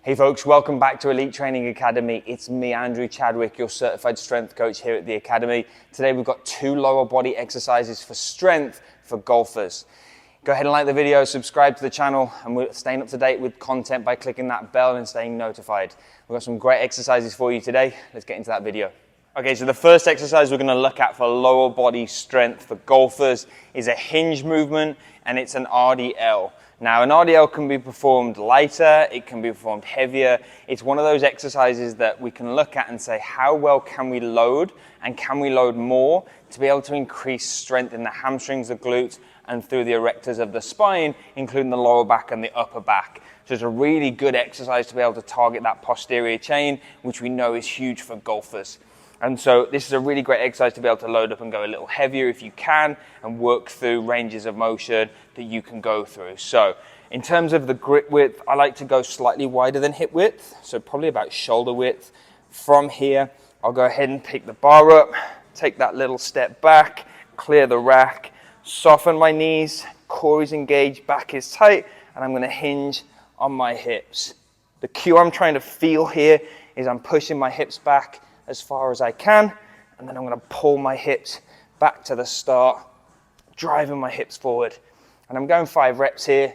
Hey folks, welcome back to Elite Training Academy. It's me, Andrew Chadwick, your certified strength coach here at the Academy. Today we've got 2 lower body exercises for strength for golfers. Go ahead and like the video, subscribe to the channel, and we're staying up to date with content by clicking that bell and staying notified. We've got some great exercises for you today. Let's get into that video. Okay, so the first exercise we're going to look at for lower body strength for golfers is a hinge movement, and it's an RDL. Now, an RDL can be performed lighter, it can be performed heavier. It's one of those exercises that we can look at and say, how well can we load, and can we load more to be able to increase strength in the hamstrings, the glutes, and through the erectors of the spine, including the lower back and the upper back. So it's a really good exercise to be able to target that posterior chain, which we know is huge for golfers. And so this is a really great exercise to be able to load up and go a little heavier if you can, and work through ranges of motion that you can go through. So in terms of the grip width, I like to go slightly wider than hip width, so probably about shoulder width. From here, I'll go ahead and pick the bar up, take that little step back, clear the rack, soften my knees, core is engaged, back is tight, and I'm going to hinge on my hips. The cue I'm trying to feel here is I'm pushing my hips back as far as I can, and then I'm going to pull my hips back to the start, driving my hips forward. And I'm going 5 reps here.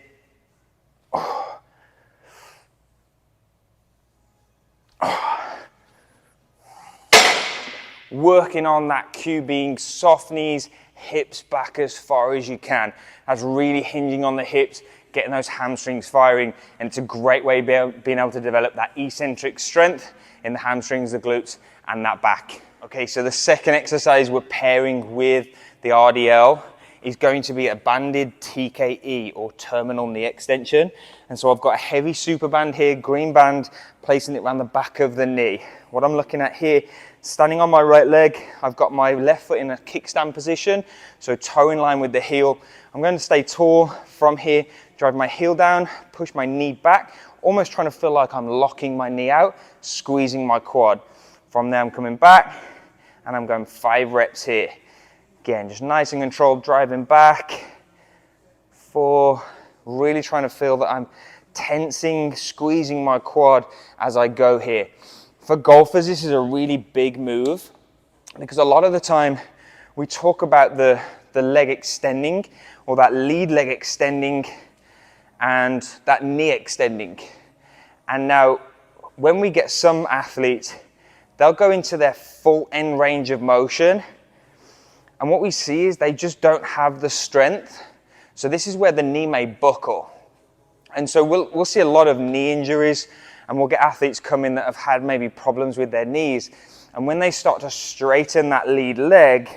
Working on that cue being soft knees, hips back as far as you can. That's really hinging on the hips, getting those hamstrings firing, and it's a great way of being able to develop that eccentric strength in the hamstrings, the glutes, and that back. Okay, so the second exercise we're pairing with the RDL is going to be a banded TKE, or terminal knee extension. And so I've got a heavy super band here, green band, placing it around the back of the knee. What I'm looking at here, standing on my right leg, I've got my left foot in a kickstand position, so toe in line with the heel. I'm going to stay tall from here, drive my heel down, push my knee back, almost trying to feel like I'm locking my knee out, squeezing my quad. From there, I'm coming back, and I'm going 5 reps here. Again, just nice and controlled, driving back. 4, really trying to feel that I'm tensing, squeezing my quad as I go here. For golfers, this is a really big move, because a lot of the time we talk about the leg extending, or that lead leg extending, and that knee extending. And now, when we get some athletes, they'll go into their full end range of motion, and what we see is they just don't have the strength. So this is where the knee may buckle. And so we'll see a lot of knee injuries, and we'll get athletes come in that have had maybe problems with their knees. And when they start to straighten that lead leg,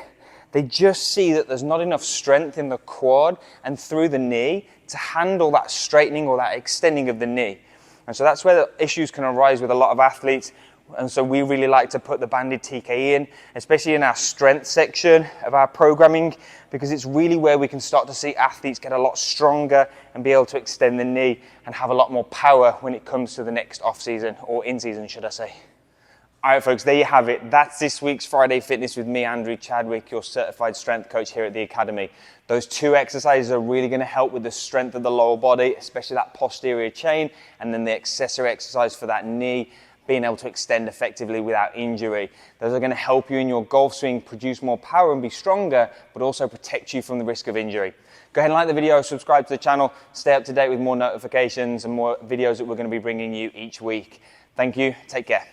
they just see that there's not enough strength in the quad and through the knee to handle that straightening or that extending of the knee. And so that's where the issues can arise with a lot of athletes. And so we really like to put the banded TKE in, especially in our strength section of our programming, because it's really where we can start to see athletes get a lot stronger and be able to extend the knee and have a lot more power when it comes to the next off season, or in season, should I say. All right, folks, there you have it. That's this week's Friday Fitness with me, Andrew Chadwick, your certified strength coach here at the Academy. Those 2 exercises are really going to help with the strength of the lower body, especially that posterior chain, and then the accessory exercise for that knee, being able to extend effectively without injury. Those are going to help you in your golf swing produce more power and be stronger, but also protect you from the risk of injury. Go ahead and like the video, subscribe to the channel, stay up to date with more notifications and more videos that we're going to be bringing you each week. Thank you, take care.